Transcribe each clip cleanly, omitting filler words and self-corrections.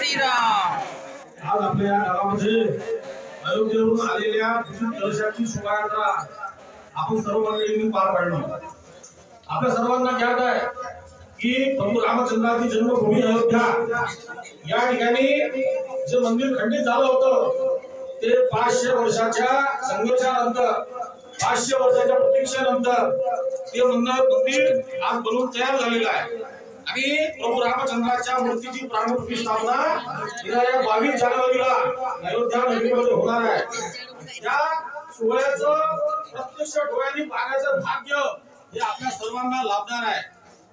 हरिराम। आज आपल्या या गावामध्ये अयोध्येवरून आलेल्या कलशाची शोभायात्रा आपण सर्व मंडळींनी पार पाडली। आपल्या सर्वांना ज्ञात आहे की प्रभू रामचंद्राची जन्मभूमी अयोध्या या ठिकाणी जे मंदिर खंडित झालं होतं ते 500 वर्षाच्या संघर्षानंतर 500 वर्षाच्या प्रतीक्षेनंतर ते मंदिर आज बनवून तयार झालेलं आहे। आणि प्रभू रामचंद्राच्या मूर्तीची प्राणप्रतिष्ठापना येणाऱ्या 22 जानेवारीला अयोध्या नगरीमध्ये होणार आहे। त्या सोहळ्याचं प्रत्यक्ष डोळ्यांनी पाहण्याचं भाग्य हे आपल्या सर्वांना लाभणार आहे।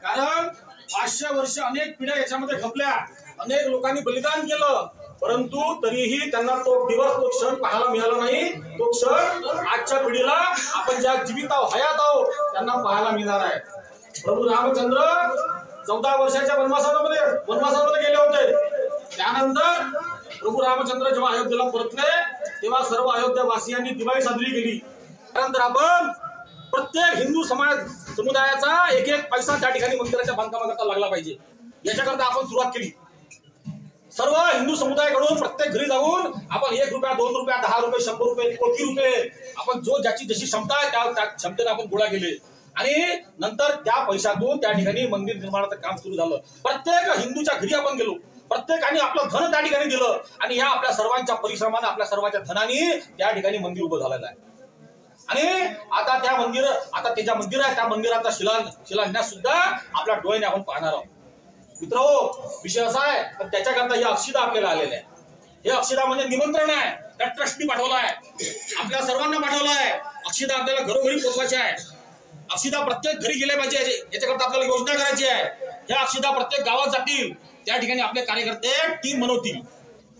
कारण 500 वर्ष अनेक पिढ्या याच्यामध्ये खपल्या, अनेक लोकांनी बलिदान केलं, परंतु तरीही त्यांना तो दिवस तो क्षण पाहायला मिळाला नाही। तो क्षण आजच्या पिढीला आपण ज्या जीवित आहोत हयात आहोत त्यांना पाहायला मिळणार आहे। प्रभू रामचंद्र 14 वर्षाच्या वनवासामध्ये गेले होते। त्यानंतर प्रभू रामचंद्र जेव्हा अयोध्येला परतले तेव्हा सर्व अयोध्यावासियांनी दिवाळी साजरी केली। त्यानंतर आपण प्रत्येक हिंदू समुदायाचा एक एक पैसा त्या ठिकाणी मंदिराच्या बांधकामाकरता लागला पाहिजे याच्याकरता आपण सुरुवात केली। सर्व हिंदू समुदायाकडून प्रत्येक घरी जाऊन आपण 1 रुपया 2 रुपया 10 रुपये 100 रुपये कोटी रुपये आपण जो ज्याची जशी क्षमता आहे त्या क्षमतेने आपण गोळा केले आणि नंतर त्या पैशातून त्या ठिकाणी मंदिर निर्माणाचं काम सुरू झालं। प्रत्येक हिंदूच्या घरी आपण गेलो, प्रत्येकाने आपलं धन त्या ठिकाणी दिलं आणि या आपल्या सर्वांच्या परिश्रमाने आपल्या सर्वांच्या धनाने त्या ठिकाणी मंदिर उभं झालेलं आहे। आणि आता ते ज्या मंदिर आहे त्या मंदिराचा शिलान्यास सुद्धा आपल्या डोळ्याने आपण पाहणार आहोत। मित्रहो, विषय असा आहे तर त्याच्याकरता ही अक्षिदा आपल्याला आलेली आहे। हे अक्षिदा म्हणजे निमंत्रण आहे, त्या ट्रस्टनी पाठवलं आहे, आपल्या सर्वांना पाठवलं आहे। अक्षिदा आपल्याला घरोघरी पोहोचवायची आहे। अक्षिदा प्रत्येक घरी गेले पाहिजे याच्याकरता आपल्याला योजना करायची आहे। ह्या अक्षिदा प्रत्येक गावात जातील, त्या ठिकाणी आपले कार्यकर्ते टीम बनवतील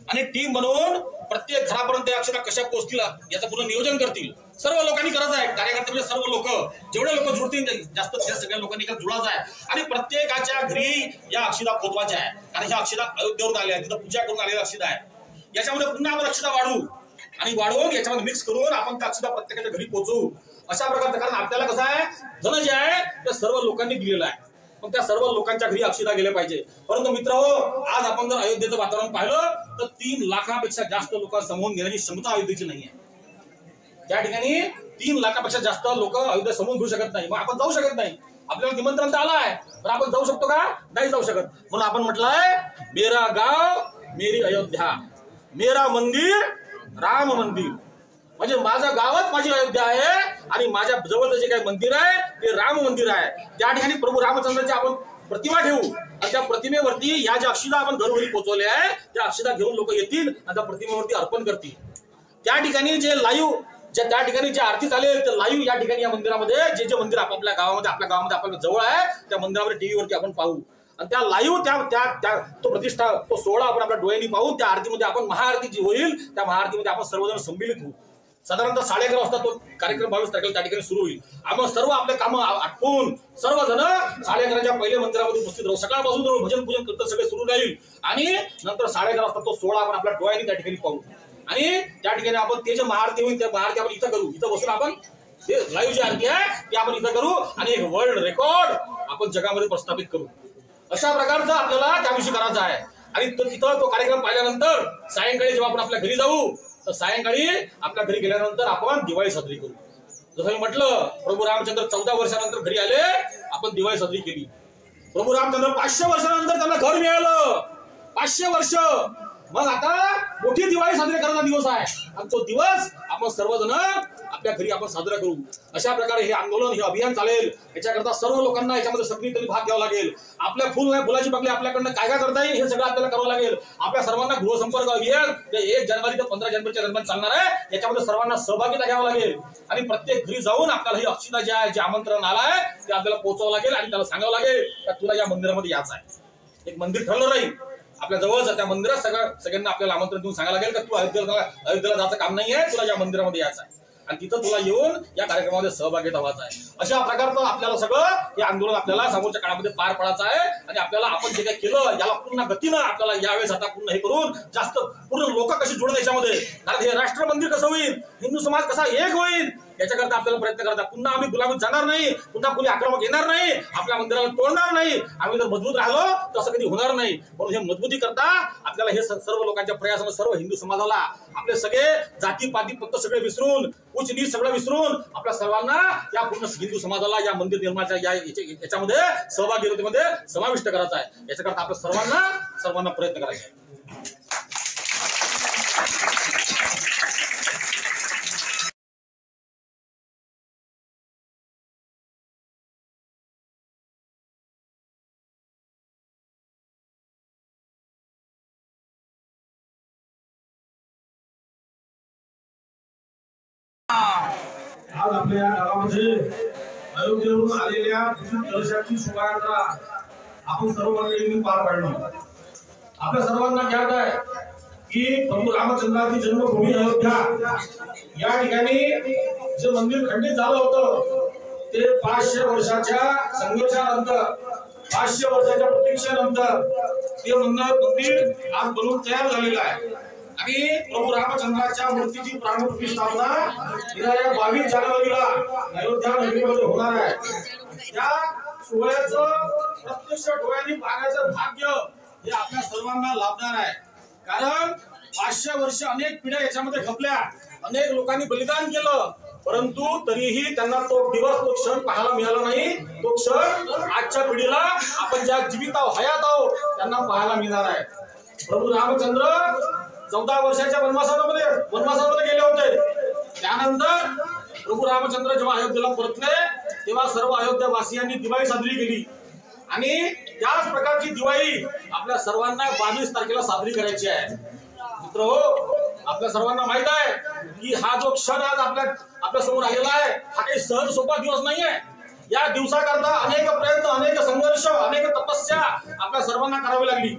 आणि टीम बनवून प्रत्येक घरापर्यंत अक्षिदा कशा पोहोचतील याचं पूर्ण नियोजन करतील। सर्व लोकांनी करायचं आहे, कार्यकर्ते म्हणजे सर्व लोक, जेवढे लोक जुळतील जास्त सगळ्या लोकांनी जुळायचं आहे आणि प्रत्येकाच्या घरी या अक्षिदा पोहोचवायच्या आहे। कारण ह्या अक्षिदा अयोध्येवरून आल्या आहेत, तिथं पूजा करून आलेल्या अक्षिदा आहे। याच्यामध्ये पुन्हा आपण अक्षिदा वाढवून याच्यामध्ये मिक्स करून आपण त्या अक्षिदा प्रत्येकाच्या घरी पोहोचवू अशा प्रकारचं। कारण आपल्याला कसं आहे धन जे आहे ते सर्व लोकांनी दिलेलं आहे, पण त्या सर्व लोकांच्या घरी अक्षिदा गेले पाहिजे। परंतु मित्रहो, आज आपण जर अयोध्येचं वातावरण पाहिलं तर 3 लाखापेक्षा जास्त लोकांना समोरून घेण्याची क्षमता अयोध्येची नाही आहे। त्या ठिकाणी 3 लाखापेक्षा जास्त लोक अयोध्या समोरून घेऊ शकत नाही, मग आपण जाऊ शकत नाही। आपल्याला निमंत्रण तर आलं आहे पण आपण जाऊ शकतो का? नाही जाऊ शकत। म्हणून आपण म्हटलंय मेरा गाव मेरी अयोध्या, मेरा मंदिर राम मंदिर, म्हणजे माझं गावच माझी अयोध्या आहे आणि माझ्या जवळचं जे काही मंदिर आहे ते राम मंदिर आहे। त्या ठिकाणी प्रभू रामचंद्राची आपण प्रतिमा ठेवू आणि त्या प्रतिमेवरती या ज्या अक्षिदा आपण घरोघरी पोहोचवल्या आहे त्या अक्षिदा घेऊन लोक येतील आणि त्या प्रतिमेवरती अर्पण करतील। त्या ठिकाणी त्या ठिकाणी जे आरती चालेल तर लाईव्ह या ठिकाणी या मंदिरामध्ये जे मंदिर आपल्या गावामध्ये आपल्या जवळ आहे त्या मंदिरामध्ये टीव्हीवरती आपण पाहू आणि त्या लाईव्ह तो सोहळा आपण आपल्या डोळ्यांनी पाहू। त्या आरतीमध्ये आपण महाआरती जी होईल त्या महाआरतीमध्ये आपण सर्वजण संमिलित होऊ। साधारणतः 11:30 वाजता तो कार्यक्रम 22 तारखेला त्या ठिकाणी सुरू होईल। आपण सर्व आपले कामं आटपून सर्वजण 11:30च्या पहिले मंदिरामध्ये उपस्थित राहू। सकाळपासून भजन पूजन करत सगळे सुरू राहील आणि नंतर 11:30 वाजता तो सोहळा आपण आपल्या डोळ्यांनी त्या ठिकाणी पाहू आणि त्या ठिकाणी आपण ते जे महाआरती होईल त्या महाआरती आपण इथं करू। इथं बसून आपण लाईव्ह जी आरती आहे ती आपण इथं करू आणि एक वर्ल्ड रेकॉर्ड आपण जगामध्ये प्रस्थापित करू। अशा प्रकारचं आपल्याला त्याविषयी करायचं आहे। आणि तिथं तो कार्यक्रम पाहिल्यानंतर सायंकाळी जेव्हा आपण आपल्या घरी जाऊ तर सायंकाळी आपल्या घरी गेल्यानंतर आपण दिवाळी साजरी करू। जसं मी म्हटलं प्रभू रामचंद्र 14 वर्षानंतर घरी आले, आपण दिवाळी साजरी केली। प्रभू रामचंद्र 500 वर्षानंतर त्यांना घर मिळालं, 500 वर्ष। मग आता मोठी दिवाळी साजरी करण्याचा दिवस आहे आणि तो दिवस आपण सर्वजण आपल्या घरी आपण साजरा करू। अशा प्रकारे हे आंदोलन हे अभियान चालेल। याच्याकरता सर्व लोकांना याच्यामध्ये सक्रियपणे भाग घ्यावा लागेल। आपल्या फुलाची बागली आपल्याकडनं काय करता येईल हे सगळं आपल्याला करावं लागेल। आपल्या सर्वांना गृहसंपर्क अभियान 1 जानेवारी ते 15 जानेवारीच्या दरम्यान चालणार आहे, याच्यामध्ये सर्वांना सहभागिता घ्यावा लागेल आणि प्रत्येक घरी जाऊन आपल्याला ही अक्षिदा जे आमंत्रण आलं आहे ते आपल्याला पोहोचवावं लागेल आणि त्याला सांगावं लागेल की तुला या मंदिरामध्ये यायचं आहे। एक मंदिर ठरलं राहील आपल्या जवळच, त्या मंदिरात सगळ्यांना आपल्याला आमंत्रण देऊन सांगायला लागेल की तू अयोध्येला जायचं काम नाही आहे, तुला या मंदिरामध्ये यायचं आहे। आणि तिथं तुला येऊन या कार्यक्रमामध्ये सहभागी व्हायचा आहे. अशा प्रकारचं आपल्याला सगळं हे आंदोलन आपल्याला समोरच्या काळामध्ये पार पडायचं आहे. आणि आपल्याला आपण जे काही केलं याला पूर्ण गतीनं आपल्याला यावेळेस आता पूर्ण हे करून जास्त पूर्ण लोक कशी जोडून याच्यामध्ये, कारण हे राष्ट्र मंदिर कसं होईल, हिंदू समाज कसा एक होईल याच्याकरता आपल्याला प्रयत्न करता. पुन्हा आम्ही गुलामीत जाणार नाही, पुन्हा कोणी आक्रमक येणार नाही, आपल्या मंदिराला तोडणार नाही. आम्ही जर मजबूत राहिलो तर असं कधी होणार नाही. म्हणून हे मजबूती करता आपल्याला हे सर्व लोकांच्या प्रयासाने सर्व हिंदू समाजाला आपले सगळे जाती पाती फक्त सगळे विसरून, उच्च नीच सगळं विसरून आपल्या सर्वांना या पूर्ण हिंदू समाजाला या मंदिर निर्माणाच्या याच्यामध्ये सहभागीतेमध्ये समाविष्ट करायचा आहे. याच्याकरता आपल्या सर्वांना प्रयत्न करायचे आहे. आज आपल्या गावामध्ये अयोध्येवरून आलेल्या कलशाची शोभायात्रा आपण सर्व मंडळींनी पार पाडली. आपल्या सर्वांना ज्ञात आहे की प्रभू रामचंद्राची जन्मभूमी अयोध्या या ठिकाणी जे मंदिर खंडित झालं होतं ते 500 वर्षाच्या संघर्षानंतर, 500 वर्षाच्या प्रतीक्षेनंतर ते मंदिर आज बनवून तयार झालेलं आहे. आणि प्रभू रामचंद्राच्या मूर्तीची प्राणप्रतिष्ठापना येणाऱ्या 22 जानेवारीला अयोध्या नगरीमध्ये होणार आहे. त्या सोहळ्याचं प्रत्यक्ष डोळ्यांनी पाहण्याचं भाग्य हे आपल्या सर्वांना लाभणार आहे. कारण 500 वर्ष अनेक पिढ्या याच्यामध्ये खपल्या, अनेक लोकांनी बलिदान केलं, परंतु तरीही त्यांना तो दिवस, तो क्षण पाहायला मिळाला नाही. तो क्षण आजच्या पिढीला आपण ज्या जीवित आहोत, हयात आहोत, त्यांना पाहायला मिळणार आहे. प्रभू रामचंद्र 14 वर्षाच्या वनवासामध्ये गेले होते. त्यानंतर प्रभू रामचंद्र जेव्हा अयोध्येला परतले तेव्हा सर्व अयोध्यावासियांनी दिवाळी साजरी केली. आणि त्याच प्रकारची दिवाळी आपल्या सर्वांना 22 तारखेला साजरी करायची आहे. मित्र हो, आपल्या सर्वांना माहित आहे की हा जो क्षण आज आपल्या समोर आलेला आहे हा काही सहज सोपा दिवस नाहीये. या दिवसाकरता अनेक प्रयत्न, अनेक संघर्ष, अनेक तपस्या आपल्या सर्वांना करावी लागली.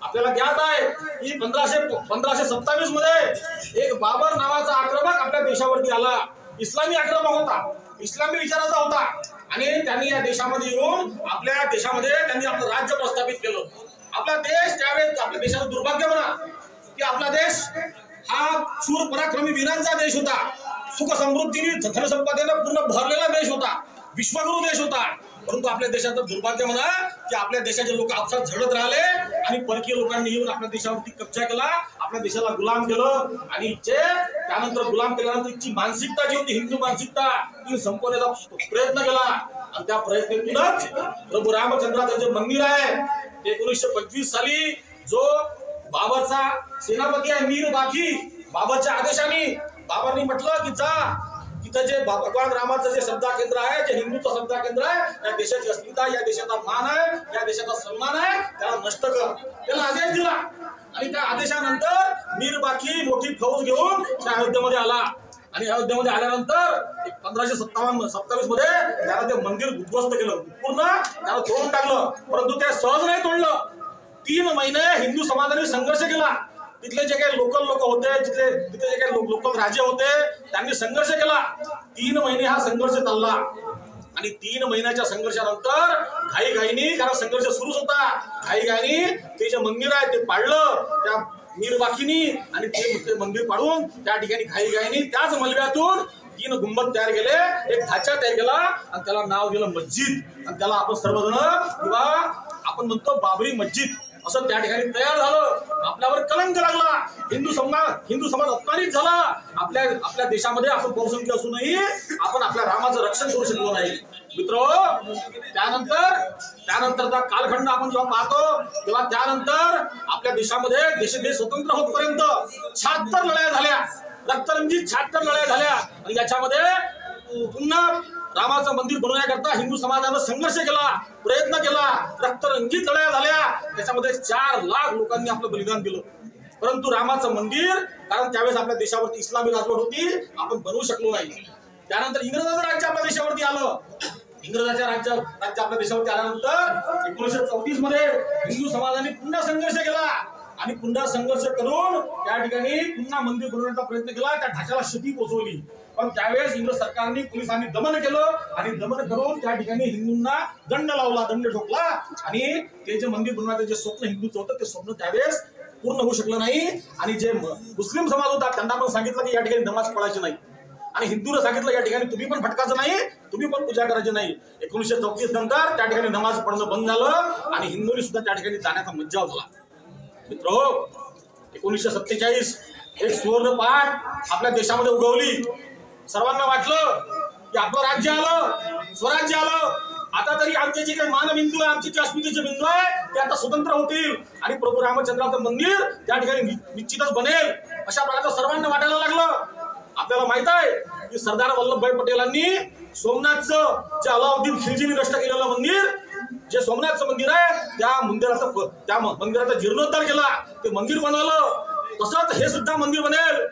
आपल्याला ज्ञात आहे की 1527 मध्ये एक बाबर नावाचा आक्रमक आपल्या देशावरती आला. इस्लामी आक्रमक होता, इस्लामी विचाराचा होता. आणि त्यांनी या देशामध्ये येऊन आपल्या देशामध्ये त्यांनी आपलं राज्य प्रस्थापित केलं. आपला देश त्यावेळेस, आपल्या देशाचं दुर्भाग्य म्हणा की आपला देश हा शूर पराक्रमी वीरांचा देश होता. सुख समृद्धीने, धनसंपदेने पूर्ण भरलेला देश होता, विश्वगुरु देश होता. परंतु आपल्या देशाचं दुर्भाग्य म्हणा की आपल्या देशाचे लोक आपसात झडत राहिले आणि परकीय लोकांनी येऊन आपल्या देशावरती कब्जा केला, आपल्या देशाला गुलाम केलं. आणि त्यानंतर गुलाम केल्यानंतर इथची मानसिकता जी होती, हिंदू मानसिकता, ती संपवण्याचा प्रयत्न केला. आणि त्या प्रयत्नातूनच प्रभू रामचंद्राचं जे मंदिर आहे 1925 साली जो बाबरचा सेनापती आहे मीर बाकी, बाबरच्या आदेशाने बाबरनी म्हटलं की जा तिथं जे भगवान रामाचं जे श्रद्धा केंद्र आहे, जे हिंदूचं श्रद्धा केंद्र आहे, या देशाची अस्मिता, या देशाचा मान आहे, या देशाचा सन्मान आहे, त्याला नष्ट कर. त्याला आदेश दिला. आणि त्या आदेशानंतर मीर बाकी मोठी फौज घेऊन त्या अयोध्येमध्ये आला. आणि अयोध्येमध्ये आल्यानंतर 1527 मध्ये त्याला ते मंदिर उद्ध्वस्त केलं, पूर्ण त्याला तोडून टाकलं. परंतु ते सहज नाही तोडलं. 3 महिने हिंदू समाजाने संघर्ष केला. तिथले जे काही लोकल लोक होते, तिथले जे काही लोकल राजे होते, त्यांनी संघर्ष केला. 3 महिने हा संघर्ष चालला. आणि 3 महिन्याच्या संघर्षानंतर घाईघाईनी, कारण संघर्ष सुरूच होता, घाईघाईनी ते जे मंदिर आहे ते पाडलं त्या मीरबाकीनी. आणि ते मंदिर पाडून त्या ठिकाणी घाईघाईनी त्याच मलब्यातून 3 गुंबद तयार केले, एक ढाचा तयार केला आणि त्याला नाव दिलं मस्जिद. आणि त्याला आपण सर्वजण किंवा आपण म्हणतो बाबरी मस्जिद असं त्या ठिकाणी तयार झालं. आपल्यावर कलंक लागला, हिंदू समाज अपमानित झाला. आपल्या देशामध्ये आपण बहुसंख्य असूनही आपण आपल्या रामाचं रक्षण करू शकलो नाही. मित्र, त्यानंतरचा कालखंड आपण जेव्हा पाहतो तेव्हा त्यानंतर आपल्या देशामध्ये देश स्वतंत्र होतपर्यंत 76 लढाया झाल्या, रक्तरंजित 76 लढाया झाल्या. आणि याच्यामध्ये पुन्हा रामाचं मंदिर बनवण्याकरता हिंदू समाजानं संघर्ष केला, प्रयत्न केला, रक्तरंजित लढाया झाल्या. त्याच्यामध्ये 4 लाख लोकांनी आपलं बलिदान दिलं. परंतु रामाचं मंदिर, कारण त्यावेळेस आपल्या देशावरती इस्लामी राजवट होती, आपण बनवू शकलो नाही. त्यानंतर इंग्रजाचं राज्य आपल्या देशावरती आलं. इंग्रजाच्या राज्य आपल्या देशावरती आल्यानंतर 1934 मध्ये हिंदू समाजाने पुन्हा संघर्ष केला. आणि पुन्हा संघर्ष करून त्या ठिकाणी पुन्हा मंदिर बनवण्याचा प्रयत्न केला, त्या ढाच्याला क्षती पोहोचवली. पण त्यावेळेस इंग्रज सरकारने पोलिसांनी दमन केलं आणि दमन करून त्या ठिकाणी हिंदूंना दंड लावला, दंड ठोकला. आणि ते जे मंदिर बनवण्याचं जे स्वप्न हिंदूचं होतं ते स्वप्न त्यावेळेस पूर्ण होऊ शकलं नाही. आणि जे मुस्लिम समाज होता त्यांना पण सांगितलं की या ठिकाणी नमाज पढायची नाही, आणि हिंदूला सांगितलं या ठिकाणी तुम्ही पण भटकायचं नाही, तुम्ही पण पूजा करायची नाही. 1934 नंतर त्या ठिकाणी नमाज पडणं बंद झालं आणि हिंदूंनी सुद्धा त्या ठिकाणी जाण्याचा मज्जाव झाला. मित्र, 1947 एक सुवर्ण पाठ आपल्या देशामध्ये उगवली. सर्वांना वाटलं की आपलं राज्य आलं, स्वराज्य आलं, आता तरी आमचे जे काही मानबिंदू आहे, आमचे जे अस्मितेचे बिंदू आहे ते आता स्वतंत्र होतील आणि प्रभू रामचंद्राचं मंदिर त्या ठिकाणी निश्चितच बनेल, अशा प्रकारचं सर्वांना वाटायला लागलं. आपल्याला माहित आहे की सरदार वल्लभभाई पटेलांनी सोमनाथचं जे अलाउद्दीन खिलजीने नष्ट केलेलं मंदिर, जे सोमनाथचं मंदिर आहे त्या मंदिराचा जीर्णोद्धार केला, ते मंदिर बनवलं. तसंच हे सुद्धा मंदिर बनेल.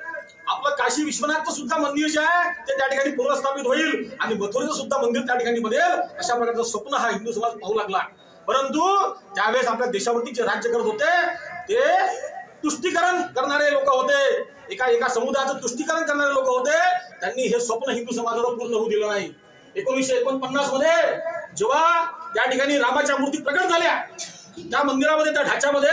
आपलं काशी विश्वनाथचं सुद्धा मंदिर जे आहे ते त्या ठिकाणी पुनर्स्थापित होईल आणि मथुरेचं सुद्धा मंदिर त्या ठिकाणी बनेल, अशा प्रकारचं स्वप्न हा हिंदू समाज पाहू लागला. परंतु त्यावेळेस आपल्या देशावरती जे राज्य करत होते ते तुष्टीकरण करणारे लोक होते, एका समुदायाचं तुष्टीकरण करणारे लोक होते. त्यांनी हे स्वप्न हिंदू समाजाला पूर्ण होऊ दिलं नाही. 1949 मध्ये जेव्हा त्या ठिकाणी रामाच्या मूर्ती प्रकट झाल्या, त्या मंदिरामध्ये त्या ढाच्यामध्ये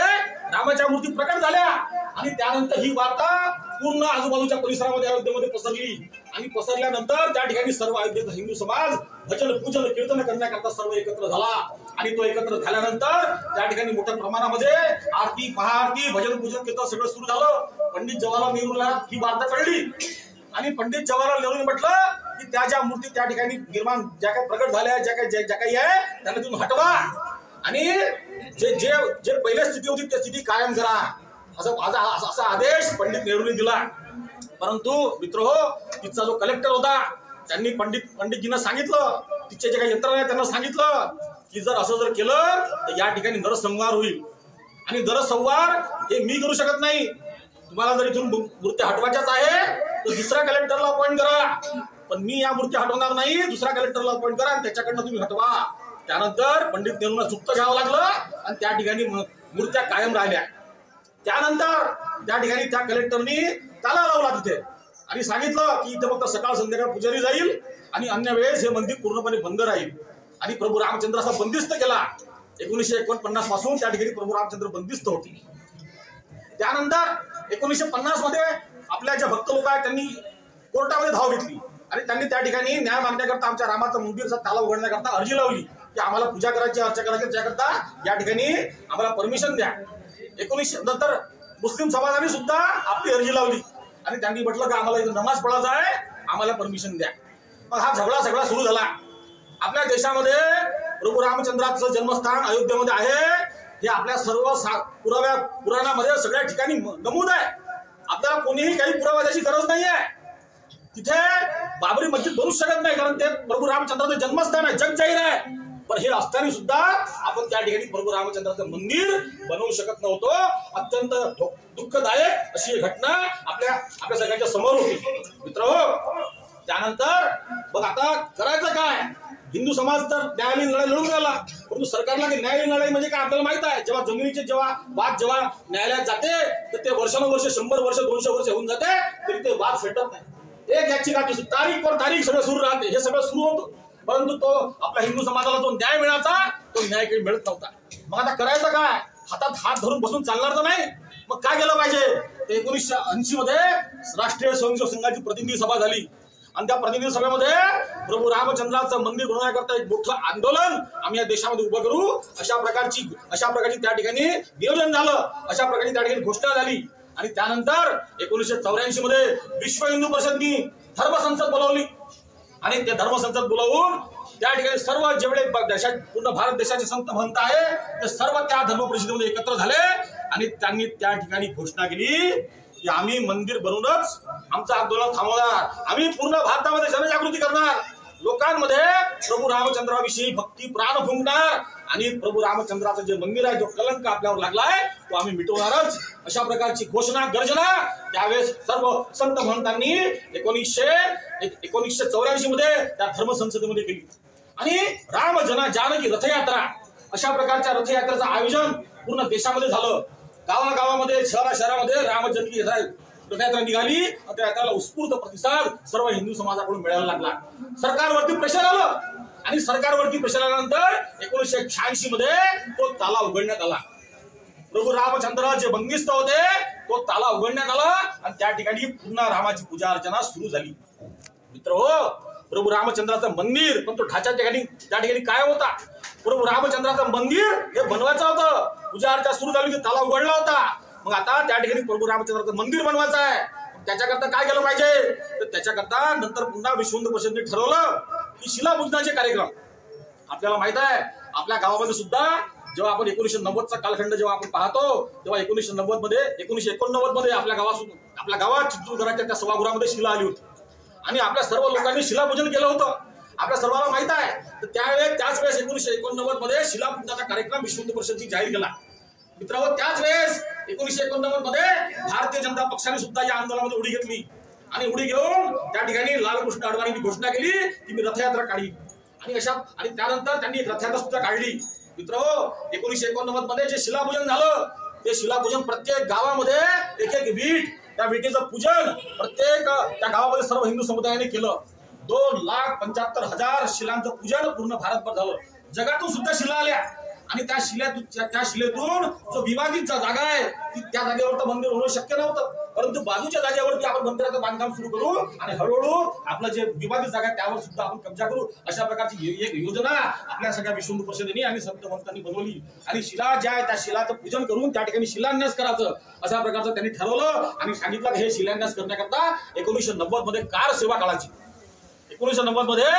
रामाच्या मूर्ती प्रकट झाल्या आणि त्यानंतर ही वार्ता पूर्ण आजूबाजूच्या परिसरामध्ये अयोध्येमध्ये पसरली. आणि पसरल्यानंतर त्या ठिकाणी सर्व अयोध्येचा हिंदू समाज भजन पूजन कीर्तन करण्याकरता सर्व एकत्र झाला. आणि तो एकत्र झाल्यानंतर त्या ठिकाणी मोठ्या प्रमाणामध्ये आरती महाआरती भजन पूजन कीर्तन सगळं सुरू झालं. पंडित जवाहरलाल नेहरूला ही वार्ता कळली आणि पंडित जवाहरलाल नेहरूने म्हटलं की त्या ज्या मूर्ती त्या ठिकाणी निर्माण ज्या काही प्रकट झाल्या, ज्या काही आहे त्यांना तुम्ही हटवा आणि जे जे जे पहिल्या स्थिती होती त्या स्थिती कायम करा, असा आदेश पंडित नेहरूने दिला. परंतु मित्रहो, तिथचा जो कलेक्टर होता त्यांनी पंडितजींना सांगितलं, तिचे जे काही यंत्रणा आहे त्यांना सांगितलं की जर असं जर केलं तर या ठिकाणी नरसंहार होईल आणि नरसंहार हे मी करू शकत नाही. तुम्हाला जर इथून मूर्त्या हटवायच्याच आहे तर दुसऱ्या कलेक्टरला अपॉइंट करा, पण मी या मूर्ती हटवणार नाही, दुसऱ्या कलेक्टरला अपॉइंट करा आणि त्याच्याकडनं तुम्ही हटवा. त्यानंतर पंडित नेहरूंना चुकतं घ्यावं लागलं आणि त्या ठिकाणी मूर्त्या कायम राहिल्या. त्यानंतर त्या ठिकाणी त्या कलेक्टरनी ताला लावला तिथे आणि सांगितलं की इथे फक्त सकाळ संध्याकाळ पुजारी जाईल आणि अन्य वेळेस हे मंदिर पूर्णपणे बंद राहील. आणि प्रभू रामचंद्राचा बंदिस्त केला. 1949 पासून त्या ठिकाणी प्रभू रामचंद्र बंदिस्त होती. त्यानंतर 1950 मध्ये आपल्या ज्या भक्त लोक आहेत त्यांनी कोर्टामध्ये धाव घेतली आणि त्यांनी त्या ठिकाणी न्याय मागण्याकरता आमच्या रामाचं मंदिरचा ताला उघडण्याकरता अर्जी लावली की आम्हाला पूजा करायची, अर्चा करायची, त्याकरता या ठिकाणी आम्हाला परमिशन द्या. 19 नंतर मुस्लिम समाजाने सुद्धा आपली अर्जी लावली आणि त्यांनी म्हटलं की आम्हाला इथं नमाज पढायचा आहे, आम्हाला परमिशन द्या. मग हा झगडा सगळा सुरू झाला. आपल्या देशामध्ये प्रभू रामचंद्राचं जन्मस्थान अयोध्येमध्ये आहे हे आपल्या सर्व पुराणामध्ये सगळ्या ठिकाणी नमूद आहे. आपल्याला कोणीही काही पुरावा द्यायची गरज नाही आहे. तिथे बाबरी मस्जिद बनू शकत नाही कारण ते प्रभू रामचंद्राचं जन्मस्थान आहे, जग जाहीर आहे. पण हे असताना सुद्धा आपण त्या ठिकाणी प्रभू रामचंद्राचं मंदिर बनवू शकत नव्हतो. अत्यंत दुःखदायक अशी घटना आपल्या सगळ्यांच्या समोर होती. मित्रहो, त्यानंतर बघ आता करायचं काय? हिंदू समाज तर न्यायालयीन लढाई लढून राहिला, परंतु सरकारला न्यायालयीन लढाई म्हणजे काय आपल्याला माहित आहे. जेव्हा जमिनीचे वाद न्यायालयात जाते तर ते वर्षानुवर्ष 100 वर्ष 200 वर्ष होऊन जाते तरी ते वाद फेटत नाही. एक याची तारीख वर तारीख सगळं सुरू राहते. हे सगळं सुरू होतं, परंतु तो आपल्या हिंदू समाजाला जो न्याय मिळायचा तो न्याय काही मिळत नव्हता. मग आता करायचं काय? हातात हात धरून बसून चालणार तर नाही. मग काय केलं पाहिजे? 1980 मध्ये राष्ट्रीय स्वयंसेवक संघाची प्रतिनिधी सभा झाली आणि त्या प्रतिनिधी सभेमध्ये प्रभू रामचंद्राचं मंदिर बनवण्याकरता एक मोठं आंदोलन आम्ही या देशामध्ये उभं करू अशा प्रकारची त्या ठिकाणी नियोजन झालं. अशा प्रकारे त्या ठिकाणी घोषणा झाली. आणि त्यानंतर 1984 मध्ये विश्व हिंदू परिषदनी धर्मसंसद बोलावली आणि ते धर्मसंसद बोलावून त्या ठिकाणी सर्व जेवढे पूर्ण भारत देशाचे संत महंत आहे ते सर्व त्या धर्म परिषदेमध्ये एकत्र झाले आणि त्यांनी त्या ठिकाणी घोषणा केली की आम्ही मंदिर बनवूनच आमचं आंदोलन थांबवणार. आम्ही पूर्ण भारतामध्ये जनजागृती करणार, लोकांमध्ये प्रभू रामचंद्राविषयी भक्ती प्राण फुंकणार आणि प्रभू रामचंद्राचं जे मंदिर आहे, जो कलंक आपल्यावर लागलाय तो आम्ही मिटवणारच. अशा प्रकारची घोषणा गर्जना त्यावेळेस सर्व संत महंतांनी 1984 मध्ये त्या धर्मसंसदेमध्ये केली. आणि राम जना जानकी रथयात्रा अशा प्रकारच्या रथयात्रेचं आयोजन पूर्ण देशामध्ये झालं. गावागावामध्ये शहरामध्ये रामजन्मभूमी रथयात्रा निघाली. त्या यात्रेला उत्स्फूर्त प्रतिसाद सर्व हिंदू समाजाकडून मिळायला लागला. सरकारवरती प्रेशर आलं आणि सरकारवरती प्रेशर आल्यानंतर 1986 मध्ये तो ताला उघडण्यात आला. प्रभू रामचंद्र जे बंदिस्त होते तो ताला उघडण्यात आला आणि त्या ठिकाणी पुन्हा रामाची पूजा अर्चना सुरू झाली. मित्र प्रभू रामचंद्राचं मंदिर पण तो ढाच्या त्या ठिकाणी काय होता. प्रभू रामचंद्राचं मंदिर हे बनवायचं होतं. पूजा अर्चना सुरू झाली की ताला उघडला होता. मग आता त्या ठिकाणी प्रभू रामचंद्राचं मंदिर बनवायचं आहे. त्याच्याकरता काय केलं पाहिजे तर त्याच्याकरता नंतर पुन्हा विश्व हिंदू परिषदेने ठरवलं की शिलापूजनाचे कार्यक्रम. आपल्याला माहित आहे आपल्या गावामध्ये सुद्धा जेव्हा आपण 1990चा कालखंड जेव्हा आपण पाहतो तेव्हा 1989 मध्ये आपल्या गावात चित्तूरगडाच्या त्या सभागृहामध्ये शिला आली होती आणि आपल्या सर्व लोकांनी शिलापूजन केलं होतं. आपल्या सर्वांना माहित आहे. तर त्याच वेळेस 1989 मध्ये शिलापूजनाचा कार्यक्रम विश्व हिंदू परिषदेने जाहीर केला. मित्रांनो त्याच वेळेस 1989 मध्ये भारतीय जनता पक्षाने सुद्धा या आंदोलनामध्ये उडी घेतली आणि उडी घेऊन त्या ठिकाणी लालकृष्ण अडवाणींनी घोषणा केली की मी रथयात्रा काढी आणि त्यानंतर त्यांनी रथयात्रा सुद्धा काढली. मित्रांनो 1989 मध्ये जे शिलापूजन झालं ते शिलापूजन प्रत्येक गावामध्ये एक वीट त्या विटेचं पूजन प्रत्येक त्या गावामध्ये सर्व हिंदू समुदायाने केलं. 2,75,000 शिलांचं पूजन पूर्ण भारतभर झालं. जगातून सुद्धा शिला आल्या आणि त्या शिलेतून जो विवादित जागा आहे त्या जागेवर तर मंदिर होणं शक्य नव्हतं. परंतु बाजूच्या जागेवरती आपण मंदिराचं बांधकाम सुरू करू आणि हळूहळू आपलं जे विवादित जागा त्यावर सुद्धा आपण कब्जा करू अशा प्रकारची एक योजना आपल्या सगळ्या विश्व हिंदू परिषदेने आणि संत महंतांनी बनवली. आणि शिला ज्या आहे त्या शिलाचं पूजन करून त्या ठिकाणी शिलान्यास करायचं अशा प्रकारचं त्यांनी ठरवलं आणि सांगितलं की हे शिलान्यास करण्याकरता 1990 मध्ये कार सेवा काळाची 1990 मध्ये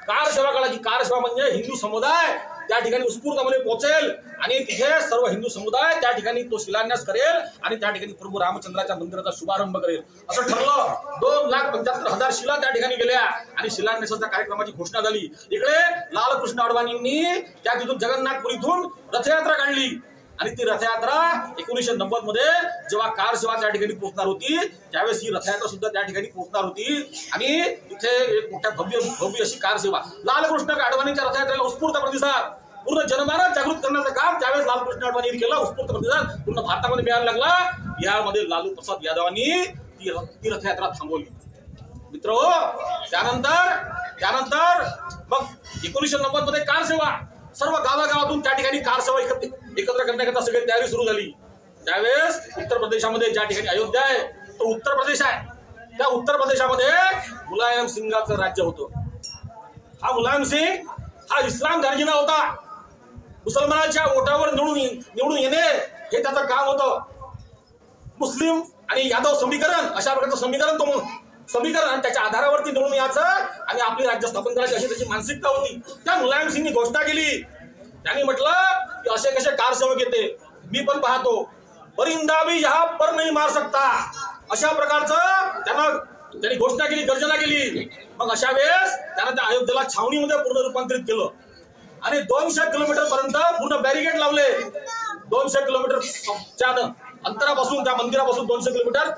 कार सेवा काळाची कार सेवा म्हणजे हिंदू समुदाय त्या ठिकाणी उत्स्फूर्तपणे पोहोचेल आणि तिथे सर्व हिंदू समुदाय त्या ठिकाणी तो शिलान्यास करेल आणि त्या ठिकाणी प्रभू रामचंद्राच्या मंदिराचा शुभारंभ करेल असं ठरलं. 2,75,000 शिला त्या ठिकाणी गेल्या आणि शिलान्यासाच्या कार्यक्रमाची घोषणा झाली. इकडे लालकृष्ण अडवाणींनी त्या तिथून जगन्नाथपुरीतून रथयात्रा काढली आणि ती रथयात्रा 1990 मध्ये जेव्हा कार सेवा त्या ठिकाणी पोहोचणार होती त्यावेळेस ही रथयात्रा सुद्धा त्या ठिकाणी पोहोचणार होती आणि तिथे एक मोठ्या भव्य अशी कार सेवा लालकृष्ण अडवाणींच्या रथयात्रेला उत्स्फूर्त प्रतिसाद पूर्ण जनमानस जागृत करण्याचं काम त्यावेळेस लालकृष्ण अडवाणींनी केलं. उत्स्फूर्त प्रतिसाद पूर्ण भारतामध्ये मिळायला लागला. बिहारमध्ये लालू प्रसाद यादवांनी ती रथयात्रा थांबवली. मित्र त्यानंतर मग 1990 मध्ये कार सेवा सर्व गावागावातून त्या ठिकाणी कार सेवा एकत्र करण्याकरता सगळी तयारी सुरू झाली. त्यावेळेस उत्तर प्रदेशामध्ये ज्या ठिकाणी अयोध्या आहे तो उत्तर प्रदेश आहे. त्या उत्तर प्रदेशामध्ये मुलायम सिंगाचं राज्य होतं. हा मुलायम सिंग हा इस्लाम धार्जिणा होता. मुसलमानांच्या वोटावर निवडून येणे हे त्याचं काम होतं. मुस्लिम आणि यादव समीकरण अशा प्रकारचं समीकरण आणि त्याच्या आधारावरती निवडून यायचं आणि आपली राज्य स्थापन करायची अशी त्याची मानसिकता होती. त्या मुलायम सिंगनी घोषणा केली. त्यांनी म्हटलं की असे कसे कार सेवक येते मी पण पाहतो. परिंदा भी यहाँ पर नहीं मार सकता अशा प्रकारचं त्यांनी घोषणा केली गर्जना केली. मग अशा वेळेस त्यानं त्या अयोध्येला छावणीमध्ये पूर्ण रूपांतरित केलं आणि 200 किलोमीटर पर्यंत पूर्ण बॅरिकेड लावले. 200 किलोमीटरच्या अंतरापासून त्या मंदिरापासून 200 किलोमीटर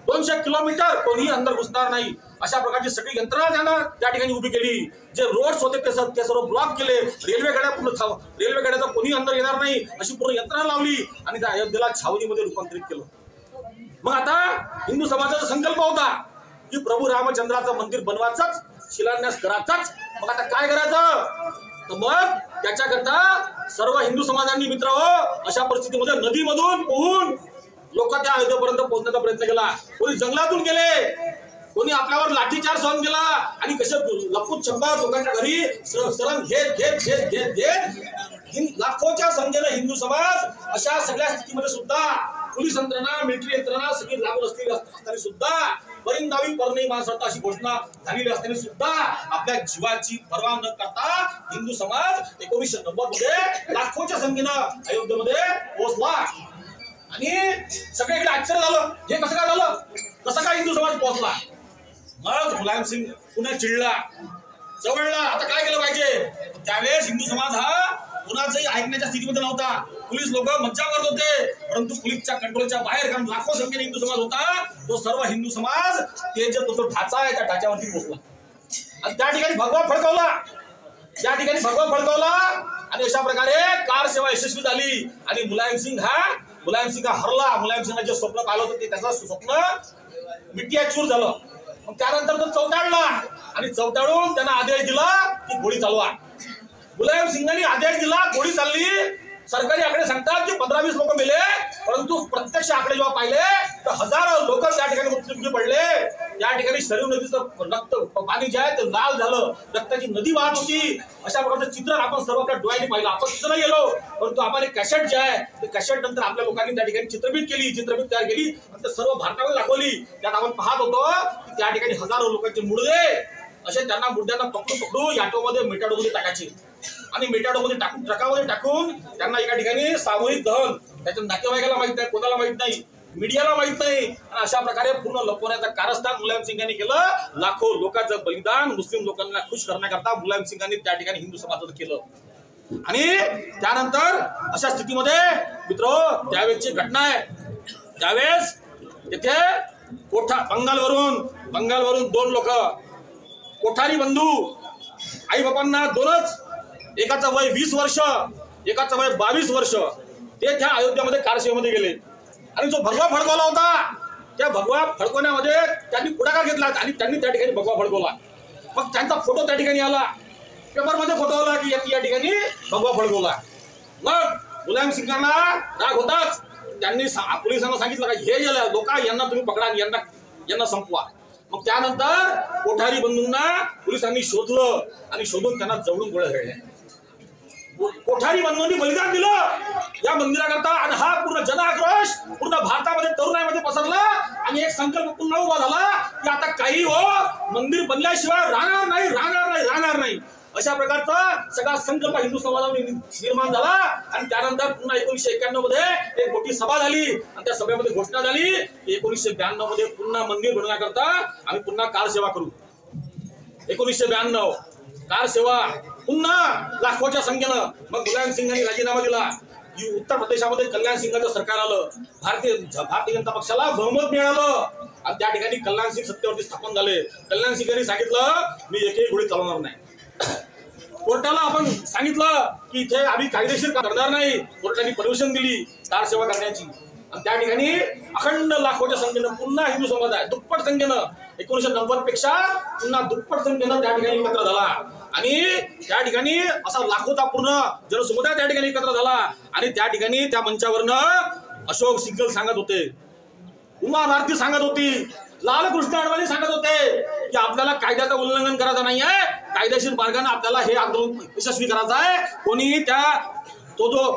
200 किलोमीटर कोणीही अंदर घुसणार नाही अशा प्रकारची सगळी यंत्रणा त्यानं त्या ठिकाणी उभी केली. जे रोड्स होते ते सर्व ब्लॉक केले. रेल्वे गाड्याचा कोणी अंदर येणार नाही अशी पूर्ण यंत्रणा लावली आणि त्या अयोध्येला छावणीमध्ये रूपांतरित केलं. मग आता हिंदू समाजाचा संकल्प होता की प्रभू रामचंद्राचं मंदिर बनवायचंच शिलान्यास करायचाच. मग आता काय करायचं तर मग त्याच्याकरता सर्व हिंदू समाजांनी मित्र अशा परिस्थितीमध्ये नदीमधून पोहून लोक त्या अयोध्येपर्यंत पोहोचण्याचा प्रयत्न केला. कोणी जंगलातून गेले, कोणी आपल्यावर लाठीचार्ज सहन केला आणि कसे लपून छप्पा लोकांच्या घरी शरण घेत लाखोच्या संख्येने हिंदू समाज अशा सगळ्या स्थितीमध्ये सुद्धा पोलीस यंत्रणा मिलिटरी यंत्रणा सगळी लागून असताना सुद्धा परिंदावी पर नाही मारता अशी घोषणा झालेली असताना सुद्धा आपल्या जीवाची पर्वा न करता हिंदू समाज 1990 मध्ये लाखोच्या संख्येनं अयोध्येमध्ये पोहोचला आणि सगळीकडे आश्चर्य झालं. हे कसं काय झालं, कसं काय हिंदू समाज पोहोचला. मग मुलायम सिंग पुन्हा चिडला जवळला. आता काय केलं पाहिजे. त्यावेळेस हिंदू समाज हा कुणाचंही ऐकण्याच्या स्थितीमध्ये नव्हता. पोलीस लोक मज्जा करत होते परंतु पोलीसच्या कंट्रोलच्या बाहेर कारण लाखो संख्येने हिंदू समाज होता. तो सर्व हिंदू समाज ते जो ढाचा आहे त्या ढाच्यावरती पोहोचला आणि त्या ठिकाणी भगवा फडकवला आणि अशा प्रकारे कार सेवा यशस्वी झाली आणि मुलायम सिंग हा मुलायम सिंग हरला. मुलायम सिंग जे स्वप्न पाहिलं होतं ते त्याचं स्वप्न मिट्या चूर झालं. मग त्यानंतर तो चौताळला आणि चौताळून त्यांना आदेश दिला की गोळी चालवा. मुलायम सिंगांनी आदेश दिला, गोळी चालली. सरकारी आकडे सांगतात की 15-20 लोक मेले, परंतु प्रत्यक्ष आकडे जेव्हा पाहिले तर हजारो लोक त्या ठिकाणी मृत्युमुखी पडले. या ठिकाणी सरयू नदीचं रक्त पाणी जे आहे ते लाल झालं, रक्ताची नदी वाहत होती. अशा प्रकारचं चित्र आपण सर्व आपल्या डोळ्यांनी पाहिलं. आपण तिथं नाही गेलो, परंतु आपण एक कॅसेट जे आहे ते कॅसेट नंतर आपल्या लोकांनी त्या ठिकाणी चित्रफित तयार केली आणि ते सर्व भारतामध्ये दाखवली. त्यात आपण पाहत होतो की त्या ठिकाणी हजारो लोकांचे मुडदे असे त्यांना मुद्द्यांना पकडू ऑटोमध्ये मेटाडोमध्ये टाकायचे आणि मेटाडोमध्ये टाकून ट्रकामध्ये टाकून त्यांना एका ठिकाणी सामूहिक दहन. त्याच्या नातेवाईकाला माहित नाही, कोणाला माहित नाही, मीडियाला माहित नाही. आणि अशा प्रकारे पूर्ण लपवण्याचं कारस्थान मुलायम सिंगांनी केलं. लाखो लोकांचं बलिदान मुस्लिम लोकांना खुश करण्याकरता मुलायम सिंगांनी त्या ठिकाणी हिंदू समाजाचं केलं. आणि त्यानंतर अशा स्थितीमध्ये मित्र त्यावेळेची घटना आहे. त्यावेळेस तिथे बंगालवरून 2 लोक कोठारी बंधू, आई बापांना दोनच, एकाचं वय 20 वर्ष, एकाचं वय 22 वर्ष, ते त्या अयोध्यामध्ये कारसेवेमध्ये गेले. आणि जो भगवा फडकवला होता त्या भगवा फडकवण्यामध्ये त्यांनी पुढाकार घेतला आणि त्यांनी त्या ठिकाणी भगवा फडकवला. मग त्यांचा फोटो त्या ठिकाणी आला, पेपरमध्ये फोटो आला की या ठिकाणी भगवा फडकवला. मग मुलायम सिंगांना राग होताच. त्यांनी पोलिसांना सांगितलं का हे जे लोक यांना तुम्ही पकडा आणि यांना संपवा. मग त्यानंतर कोठारी बंधूंना पोलिसांनी शोधलं आणि शोधून त्यांना जवळून गोळ्या झाडल्या. कोठारी बंधूंनी बलिदान दिलं या मंदिराकरता आणि हा पूर्ण जनाक्रोश पूर्ण भारतामध्ये तरुणाईमध्ये पसरला आणि एक संकल्प पुन्हा उभा झाला की आता काही हो, मंदिर बनल्याशिवाय राहणार नाही अशा प्रकारचा सगळा संकल्प हिंदू समाजामध्ये निर्माण झाला. आणि त्यानंतर पुन्हा 1991 मध्ये एक मोठी सभा झाली आणि त्या सभेमध्ये घोषणा झाली की 1992 मध्ये पुन्हा मंदिर बनवण्याकरता आम्ही पुन्हा कारसेवा करू. 1992 कारसेवा पुन्हा लाखोच्या संख्येनं. मग मुलायम सिंगांनी राजीनामा दिला. उत्तर प्रदेशामध्ये कल्याण सिंगाचं सरकार आलं. भारतीय जनता पक्षाला बहुमत मिळालं आणि त्या ठिकाणी कल्याण सिंग सत्तेवरती स्थापन झाले. कल्याण सिंगांनी सांगितलं मी एकही गोळी चालवणार नाही. कोर्टाला आपण सांगितलं की इथे आम्ही कायदेशीर करणार नाही. कोर्टाने परमिशन दिली कारसेवा करण्याची आणि त्या ठिकाणी अखंड लाखोच्या संख्येनं पुन्हा हिंदू समाज आहे दुप्पट संख्येनं 1990 पेक्षा पुन्हा दुप्पट संख्येनं त्या ठिकाणी एकत्र झाला. आणि त्या ठिकाणी असा लाखोचा पूर्ण जनसमुदाय त्या ठिकाणी एकत्र झाला. आणि त्या ठिकाणी त्या मंचावरनं अशोक सिंघल सांगत होते, उमा भारती सांगत होती, लालकृष्ण अडवाणी सांगत होते की आपल्याला कायद्याचं उल्लंघन करायचं नाही आहे, कायदेशीर मार्गाने आपल्याला हे आंदोलन यशस्वी करायचं आहे. कोणी तो जो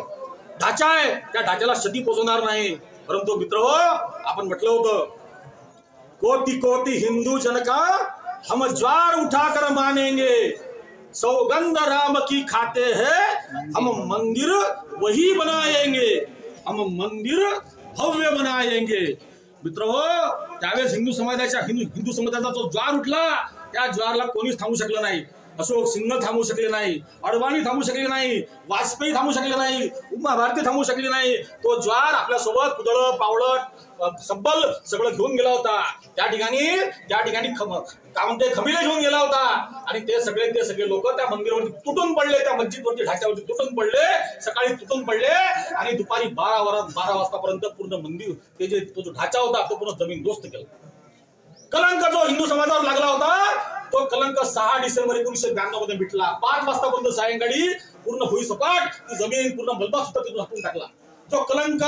ढाचा आहे त्या ढाच्याला क्षती पोहोचवणार नाही. परंतु मित्र आपण म्हटलं होतं कोटि कोटि हिंदू जन का हम ज्वार उठाकर मानेंगे, सौगंध राम की खाते हैं, हम मंदिर वही बनाएंगे, हम मंदिर भव्य बनाएंगे. मित्र त्यावेळेस हिंदू समाजाचा जो ज्वार उठला त्या ज्वारला कोणीच थांबू शकलं नाही. अशोक सिंघल थांबू शकले नाही, अडवाणी थांबू शकले नाही, वाजपेयी थांबू शकले नाही, उमा भारती थांबू शकली नाही. तो ज्वार आपल्यासोबत कुदळ पावळट सब्बल सगळं घेऊन गेला होता. त्या ठिकाणी खमिले घेऊन गेला होता. आणि ते सगळे लोक त्या मंदिरावरती तुटून पडले, त्या मस्जिदवरती ढाच्यावरती तुटून पडले, सकाळी तुटून पडले आणि दुपारी 12 वाजतापर्यंत पूर्ण मंदिर तो जो ढाचा होता तो पूर्ण जमीन दोस्त केला. कलंक जो हिंदू समाजावर लागला होता तो कलंक 6 डिसेंबर 1992 मध्ये मिटला. 5 वाजतापर्यंत सायंकाळी पूर्ण भुईसपाट ती जमीन पूर्ण मलबा तिथून हटून टाकला. जो कलंक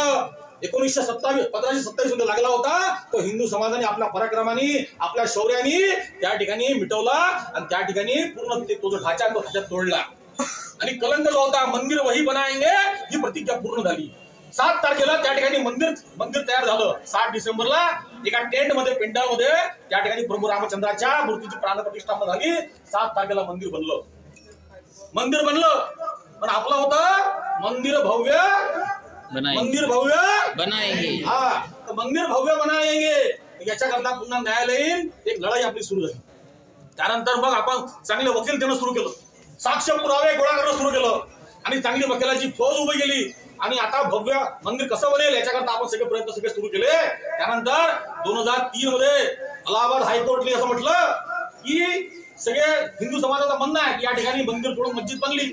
1527 मध्ये लागला होता तो हिंदू समाजाने आपल्या पराक्रमाने आपल्या शौर्याने त्या ठिकाणी मिटवला आणि त्या ठिकाणी पूर्ण तो जो ढाचा तो ढाचा तोडला. आणि कलंक जो होता मंदिर वही बनाएंगे ही प्रतिज्ञा पूर्ण झाली. 7 तारखेला त्या ठिकाणी मंदिर तयार झालं. 7 डिसेंबरला एका टेंट मध्ये पेंडाल मध्ये त्या ठिकाणी प्रभू रामचंद्राच्या मूर्तीची प्राणप्रतिष्ठापना झाली. 7 तारखेला मंदिर बनलं. पण आपलं होतं मंदिर भव्य बनाएंगे. हा तर मंदिर भव्य बनाएंगे याच्याकरता पुन्हा न्यायालयीन एक लढाई आपली सुरू झाली. त्यानंतर मग आपण चांगले वकील देणं सुरू केलं, साक्ष पुरावे गोळा करणं सुरू केलं आणि चांगली वकिलाची फौज उभी केली. आणि आता भव्य मंदिर कसं बनेल याच्याकरता आपण सगळे प्रयत्न सुरू केले. त्यानंतर 2003 मध्ये अलाहाबाद हायकोर्टने असं म्हटलं की सगळे हिंदू समाजाचं म्हणणं आहे की या ठिकाणी मंदिर तोडून मस्जिद बनली.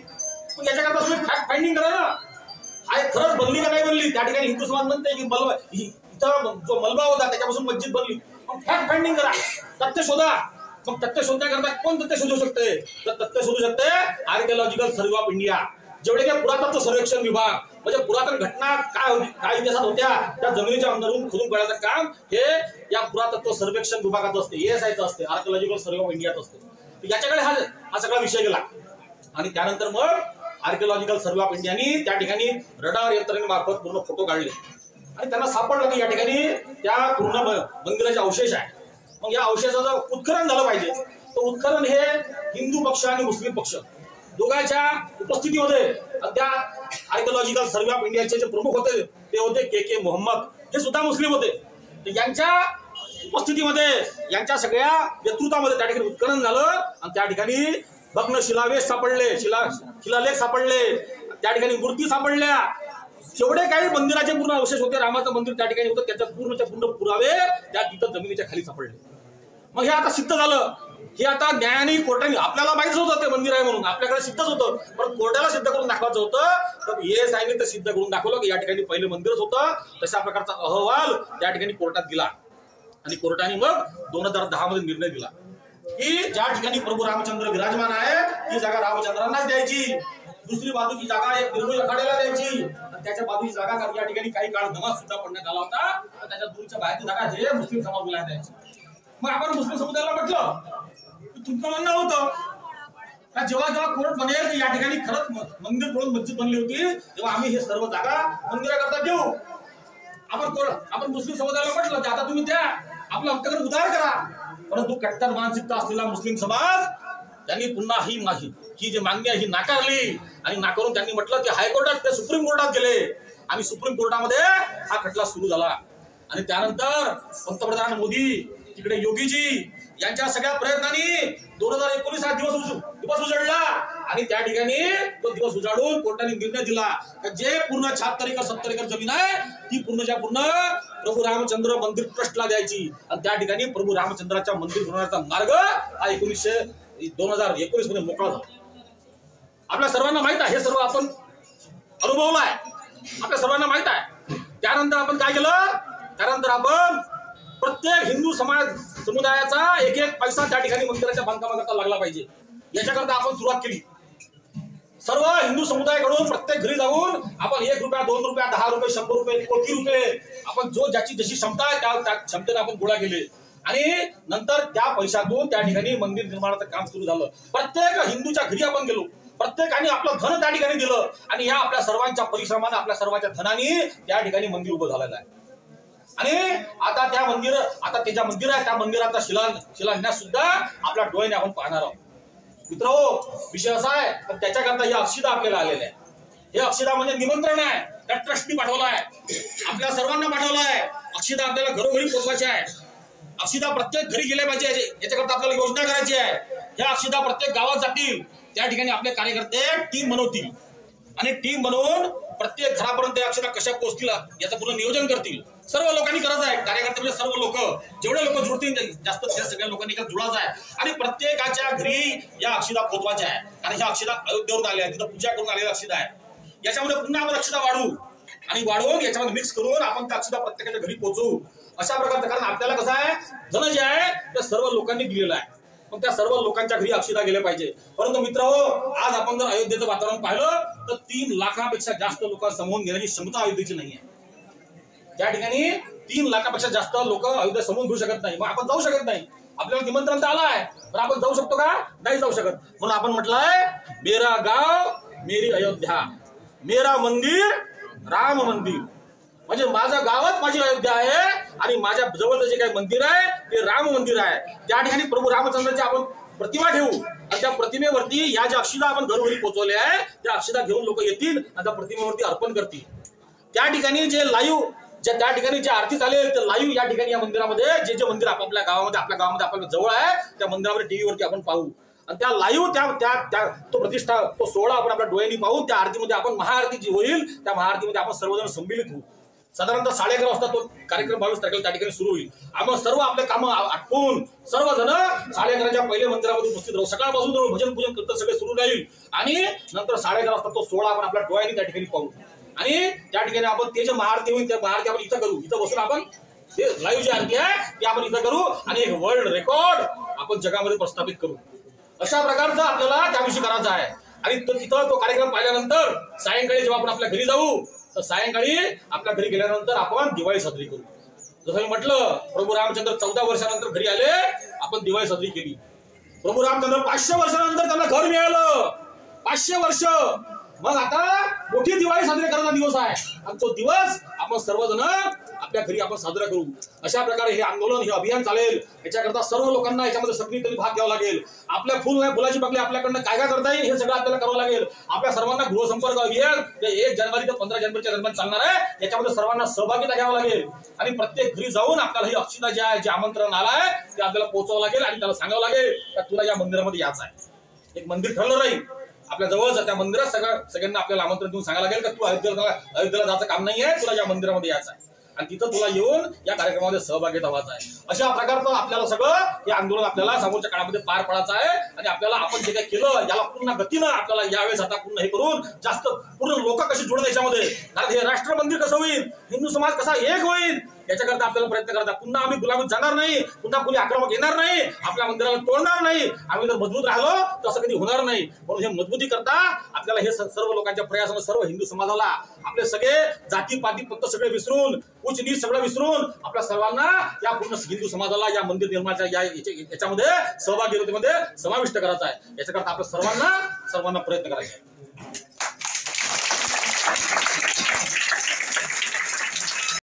पण याच्याकरता तुम्ही फॅक्ट फाइंडिंग करा ना. काय खरंच बनली का नाही बनली? त्या ठिकाणी हिंदू समाज म्हणते की इथं जो मलबा होता त्याच्यापासून मस्जिद बनली. मग फॅक्ट फाइंडिंग करा, तथ्य शोधा. मग तथ्य शोधण्याकरता कोण तथ्य शोधू शकते? तर तथ्य शोधू शकते आर्किओलॉजिकल सर्व्हे ऑफ इंडिया. जेवढे काही पुरातत्व सर्वेक्षण विभाग म्हणजे पुरातन घटना काय होती, काय इतिहासात होत्या, त्या जमिनीच्या अंदरून खोदून काढायचं काम हे या पुरातत्व सर्वेक्षण विभागात असते, ASIचं असते, आर्किओलॉजिकल सर्व्हे ऑफ इंडियात असते. याच्याकडे हा सगळा विषय गेला. आणि त्यानंतर मग आर्किओलॉजिकल सर्व्हे ऑफ इंडियानी त्या ठिकाणी रडार यंत्रणेमार्फत पूर्ण फोटो काढले आणि त्यांना सापडलं की या ठिकाणी त्या पूर्ण मंदिराचे अवशेष आहे. मग या अवशेषाचं उत्खनन झालं पाहिजे. तर उत्खनन हे हिंदू पक्ष आणि मुस्लिम पक्ष दोघांच्या उपस्थितीमध्ये त्या आर्किओलॉजिकल सर्व्हे ऑफ इंडियाचे जे प्रमुख होते ते होते के मोहम्मद. हे सुद्धा मुस्लिम होते. यांच्या उपस्थितीमध्ये यांच्या सगळ्या नेतृत्वामध्ये त्या ठिकाणी उत्खनन झालं आणि त्या ठिकाणी भग्न शिलालेख सापडले, त्या ठिकाणी मूर्ती सापडल्या. जेवढे काही मंदिराचे पूर्ण अवशेष होते, रामाचं मंदिर त्या ठिकाणी होतं, त्याच्या पूर्ण पुरावे त्या तिथं जमिनीच्या खाली सापडले. मग हे आता सिद्ध झालं. हे आता न्यायाने कोर्टाने आपल्याला माहितीच होतं ते मंदिर आहे म्हणून, आपल्याकडे सिद्धच होतं, पण कोर्टाला सिद्ध करून दाखवायचं होतं. तर ASIने ते सिद्ध करून दाखवलं की या ठिकाणी पहिले मंदिरच होतं. तशा प्रकारचा अहवाल त्या ठिकाणी कोर्टात दिला आणि कोर्टाने मग 2010 मध्ये निर्णय दिला की ज्या ठिकाणी प्रभू रामचंद्र विराजमान आहे ती जागा रामचंद्रांनाच द्यायची. दुसरी बाजूची जागा एक निर्मोही आखाड्याला द्यायची. त्याच्या बाजूची जागा या ठिकाणी काही काळ नमाज सुद्धा पडण्यात आला होता. त्याच्या दूरच्या बाहेरची जागा हे मुस्लिम समाजाला द्यायची. मग आपण मुस्लिम समुदायाला म्हटलं तुमचं म्हणणं होतं का जेव्हा कोर्ट म्हणेल की या ठिकाणी खरंच मंदिर पडून मस्जिद बनली होती तेव्हा आम्ही हे सर्व जागा मंदिराकरता देऊ. आपण मुस्लिम समुदायाला म्हटलं की आता तुम्ही द्या, आपलं हक्क उदार करा. परंतु कट्टर मानसिकता असलेला मुस्लिम समाज त्यांनी पुन्हा ही जी मागणी आहे ही नाकारली आणि नाकारून त्यांनी म्हटलं की हायकोर्टात ते सुप्रीम कोर्टात गेले आणि सुप्रीम कोर्टामध्ये हा खटला सुरू झाला. आणि त्यानंतर पंतप्रधान मोदी तिकडे योगीजी यांच्या सगळ्या प्रयत्नांनी 2019 हा दिवस उजाडला आणि त्या ठिकाणी तो दिवस उजाडून कोर्टाने निर्णय दिला की जे पूर्ण 76 एकर 70 एकर जमीन आहे ती पूर्णच्या पूर्ण प्रभू रामचंद्र मंदिर ट्रस्टला द्यायची. आणि त्या ठिकाणी प्रभू रामचंद्राच्या मंदिर बनवण्याचा मार्ग हा 2019 मध्ये मोकळा झाला. आपल्या सर्वांना माहित आहे, हे सर्व आपण अनुभवलं आहे, आपल्या सर्वांना माहित आहे. त्यानंतर आपण काय केलं? त्यानंतर आपण प्रत्येक हिंदू समुदायाचा एक पैसा त्या ठिकाणी मंदिराच्या बांधकामाकरता लागला पाहिजे याच्याकरता आपण सुरुवात केली. सर्व हिंदू समुदायाकडून प्रत्येक घरी जाऊन आपण 1 रुपया 2 रुपया 10 रुपये 100 रुपये कोटी रुपये आपण ज्याची जशी क्षमता आहे त्या क्षमतेने आपण गोळा केले आणि नंतर त्या पैशातून त्या ठिकाणी मंदिर निर्माणाचं काम सुरू झालं. प्रत्येक हिंदूच्या घरी आपण गेलो, प्रत्येकाने आपलं धन त्या ठिकाणी दिलं आणि या आपल्या सर्वांच्या परिश्रमाने आपल्या सर्वांच्या धनाने त्या ठिकाणी मंदिर उभं झालेलं आहे. आणि आता ते ज्या मंदिर आहे त्या मंदिराचा शिलान्यास सुद्धा आपल्या डोळ्याने आपण पाहणार आहोत. मित्रहो, विषय असा आहे तर त्याच्याकरता ही अक्षिदा आपल्याला आलेल्या आहे. हे अक्षिदा म्हणजे निमंत्रण आहे, त्या ट्रस्टनी पाठवलं आहे, आपल्या सर्वांना पाठवलं आहे. अक्षिदा आपल्याला घरोघरी पोहोचवायची आहे. अक्षिदा प्रत्येक घरी गेले पाहिजे याच्याकरता आपल्याला योजना करायची आहे. ह्या अक्षिदा प्रत्येक गावात जातील, त्या ठिकाणी आपले कार्यकर्ते टीम बनवतील आणि टीम बनवून प्रत्येक घरापर्यंत अक्षता कशा पोहोचतील याचं पूर्ण नियोजन करतील. सर्व लोकांनी करायचं आहे, कार्यकर्ते म्हणजे सर्व लोक, जेवढे लोक जुळतील जास्त त्या सगळ्या लोकांनी जुळायचं आहे आणि प्रत्येकाच्या घरी या अक्षता पोहोचवायच्या आहे. कारण ह्या अक्षता अयोध्येवरून आल्या, तिथं पूजा करून आलेल्या अक्षता आहे. याच्यामध्ये पुन्हा आपण अक्षता वाढवून याच्यामध्ये मिक्स करून आपण त्या अक्षता प्रत्येकाच्या घरी पोहोचवू अशा प्रकारचं. कारण आपल्याला कसं आहे, धन जे आहे ते सर्व लोकांनी दिलेलं आहे, पण त्या सर्व लोकांच्या घरी अक्षता गेल्या पाहिजे. परंतु मित्रहो, आज आपण जर अयोध्येचं वातावरण पाहिलं तर 3 लाखापेक्षा जास्त लोकांना समोरून घेण्याची क्षमता अयोध्येची नाही आहे. त्या ठिकाणी 3 लाखापेक्षा जास्त लोक अयोध्या समोरून घेऊ शकत नाही. मग आपण जाऊ शकत नाही. आपल्याला निमंत्रण तर आलं आहे, पण आपण जाऊ शकतो का? नाही जाऊ शकत. म्हणून आपण म्हटलंय मेरा गाव मेरी अयोध्या, मेरा मंदिर राम मंदिर. म्हणजे माझं गावच माझी अयोध्या आहे आणि माझ्या जवळचं जे काही मंदिर आहे ते राम मंदिर आहे. त्या ठिकाणी प्रभू रामचंद्राची आपण प्रतिमा ठेवू आणि त्या प्रतिमेवरती या ज्या अक्षता आपण घरोघरी पोहोचवल्या आहे त्या अक्षता घेऊन लोक येतील आणि त्या प्रतिमेवरती अर्पण करतील. त्या ठिकाणी त्या ठिकाणी जे आरती चालेल ते लाईव्ह या ठिकाणी या मंदिरामध्ये जे मंदिर आपल्या गावामध्ये आपल्या जवळ आहे त्या मंदिरामध्ये टीव्हीवरती आपण पाहू आणि त्या लाईव्ह तो प्रतिष्ठा तो सोहळा आपण आपल्या डोळ्यांनी पाहू. त्या आरतीमध्ये आपण महाआरती जी होईल त्या महाआरतीमध्ये आपण सर्वजण संमिलित होऊ. साधारणतः 11:30 वाजता तो कार्यक्रम 22 तारखेला त्या ठिकाणी सुरू होईल. आपण सर्व आपले कामं आटपून सर्वजण 11:30च्या पहिले मंदिरामध्ये उपस्थित राहू. सकाळपासून भजन पूजन करत सगळे सुरू राहील आणि नंतर 11:30 वाजता तो सोहळा आपण आपल्या डोळ्यांनी त्या ठिकाणी पाहू. आणि त्या ठिकाणी आपण ते जे महाआरती होईल त्या महाआरती आपण इथं करू, इथं बसून आपण ते लाईव्ह जी आरती आहे ती आपण इथं करू आणि एक वर्ल्ड रेकॉर्ड आपण जगामध्ये प्रस्थापित करू. अशा प्रकारचं आपल्याला त्याविषयी करायचं आहे. आणि तिथं तो कार्यक्रम पाहिल्यानंतर सायंकाळी जेव्हा आपण आपल्या घरी जाऊ तर सायंकाळी आपल्या घरी गेल्यानंतर आपण दिवाळी साजरी करू. जसं मी म्हटलं, प्रभू रामचंद्र 14 वर्षानंतर घरी आले, आपण दिवाळी साजरी केली. प्रभू रामचंद्र 500 वर्षानंतर त्यांना घर मिळालं, 500 वर्ष. मग आता मोठी दिवाळी साजरी करण्याचा दिवस आहे आणि तो दिवस आपण सर्वजण आपल्या घरी आपण साजरा करू. अशा प्रकारे हे आंदोलन, हे अभियान चालेल. याच्याकरता सर्व लोकांना याच्यामध्ये सगळीकडे भाग घ्यावा लागेल. आपल्या फुलाची बागली आपल्याकडनं काय काय करता येईल हे सगळं आपल्याला करावं लागेल. आपल्या सर्वांना गृहसंपर्क अभियान 1 जानेवारी ते 15 जानेवारीच्या दरम्यान चालणार आहे. याच्यामध्ये सर्वांना सहभागिता घ्यावा लागेल आणि प्रत्येक घरी जाऊन आपल्याला ही अक्षता जे आहे, जे आमंत्रण आलं आहे ते आपल्याला पोहोचावं लागेल आणि त्याला सांगावं लागेल की तुला या मंदिरामध्ये यायचं आहे. एक मंदिर ठरलं राहील आपल्या जवळच, त्या मंदिरात सगळ्यांना आपल्याला आमंत्रण देऊन सांगायला लागेल की तू अयोध्येला जायचं काम नाही आहे, तुला या मंदिरामध्ये यायचं आहे आणि तिथं तुला येऊन या कार्यक्रमामध्ये सहभागी व्हायचा आहे. अशा प्रकारचं आपल्याला सगळं हे आंदोलन आपल्याला समोरच्या काळामध्ये पार पडायचं आहे आणि आपल्याला आपण जे काही केलं याला पूर्ण गतीनं आपल्याला यावेळेस आता पूर्ण हे करून जास्त पूर्ण लोक कशी जोडून याच्यामध्ये, कारण हे राष्ट्र मंदिर कसं होईल, हिंदू समाज कसा एक होईल याच्याकरता आपल्याला प्रयत्न करता. पुन्हा आम्ही गुलामीत जाणार नाही, पुन्हा कोणी आक्रमक येणार नाही, आपल्या मंदिराला तोडणार नाही. आम्ही जर मजबूत राहिलो तर असं कधी होणार नाही. म्हणून हे मजबूती करता आपल्याला हे सर्व लोकांच्या प्रयासाने सर्व हिंदू समाजाला आपले सगळे जाती पाती पत्त सगळे विसरून, उच्च नीच सगळं विसरून आपल्या सर्वांना या पूर्ण हिंदू समाजाला या मंदिर निर्माणाच्या याच्यामध्ये सहभागी समाविष्ट करायचा आहे. याच्याकरता आपल्या सर्वांना प्रयत्न करायचा आहे.